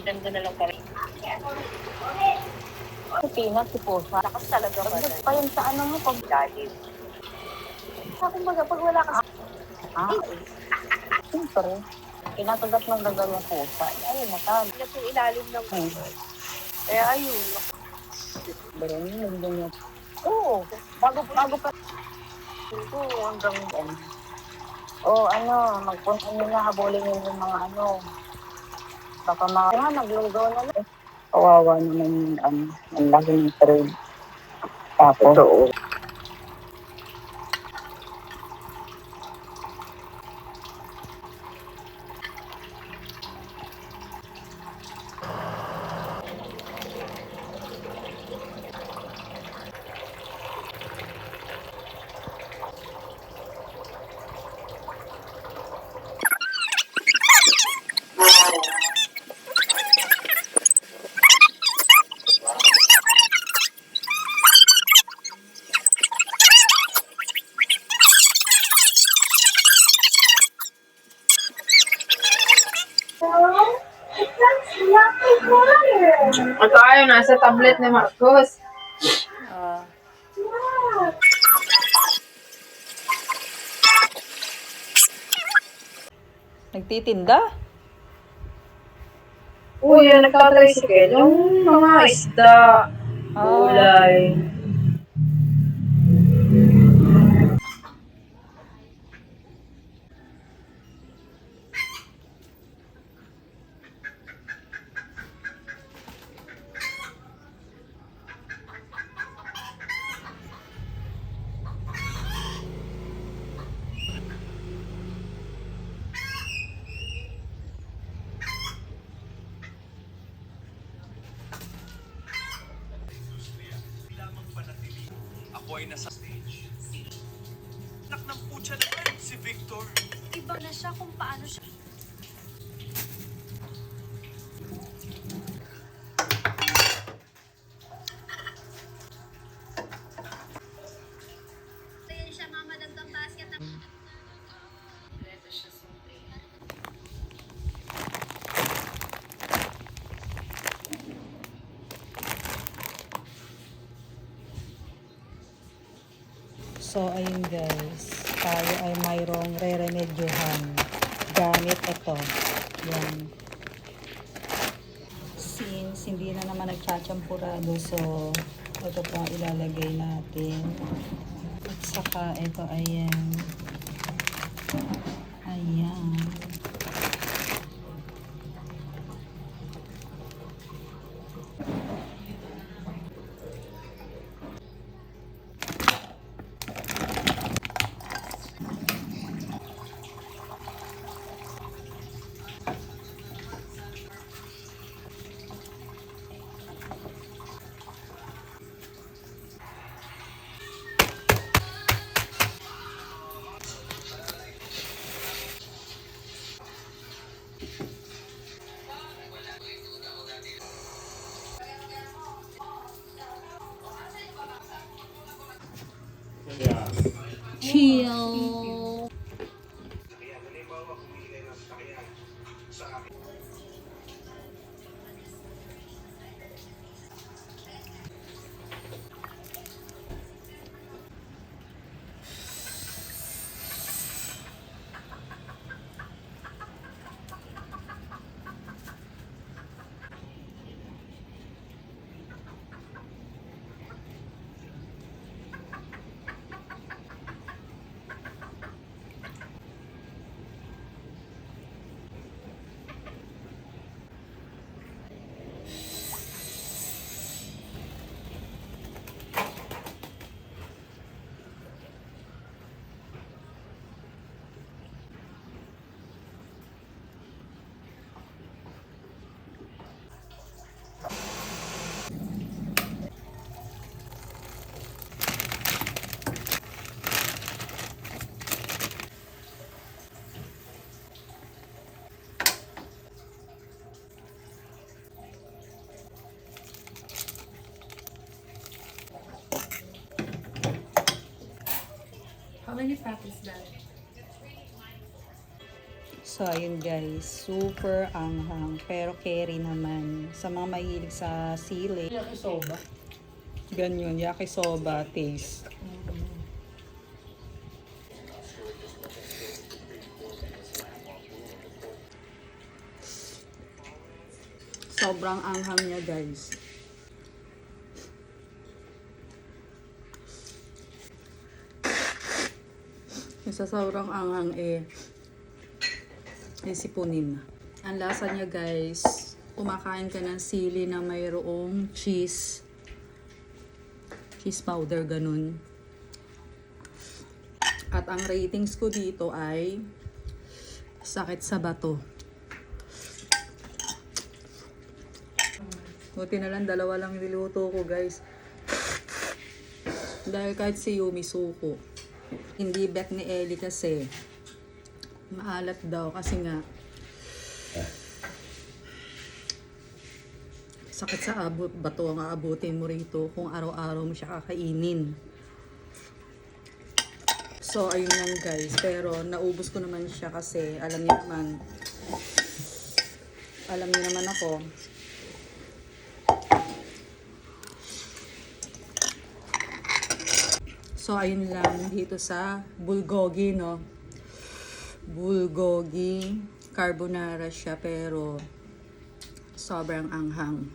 ganda na lang kami. Si Pina, si Posa. Lakas talaga ba? Pa yun sa ano mo pag lalim. Sa akin baga, pag wala ka siyempre, kinakagat ng daga ng pusa. Ayun, natag. Hindi po ilalim ng kaya ayun. Barang yun, ganyan. Oo, bago pa ito, hanggang ano, magpunta nyo na, habulin nyo yung mga ano. Baka naglugaw na lang. Kawawa naman yung ang laki ng trade. Tapos, oo. Ito ayaw, nasa tablet ni Marcos. Nagtitinda? Uy, yan nagtatricycle. Yung mga isda, gulay. Ako ay nasa stage. Anak ng putya naman, si Victor. Iba na siya kung paano siya. Ayan siya, mama, dagdag basket. So, ayun guys. Tayo ay mayroong re-remedyohan. Gamit ito. Yan. Since hindi na naman nagchachampurado, so ito po ang ilalagay natin. At saka ito, ayan. Ayan. Chill. How many practice that? So, ayun guys, super anghang. Pero carry naman. Sa mga mahilig sa sili. Yakisoba. Ganyan, yakisoba taste. Sobrang anghang niya guys. Yung sa sobrang anghang isipunin. Ang lasa niya guys, kumakain ka ng sili na mayroong cheese powder, ganun. At ang ratings ko dito ay sakit sa bato. Buti na lang, dalawa lang niluto ko guys. Dahil kahit si Yumi suko. Hindi bet ni Ellie kasi maalat daw kasi nga sakit sa bato ang aabutin mo rito kung araw-araw mo siya kakainin. So ayun lang guys, pero naubos ko naman siya kasi alam niyo naman ako. So ayun lang dito sa bulgogi, no. Bulgogi carbonara siya pero sobrang anghang.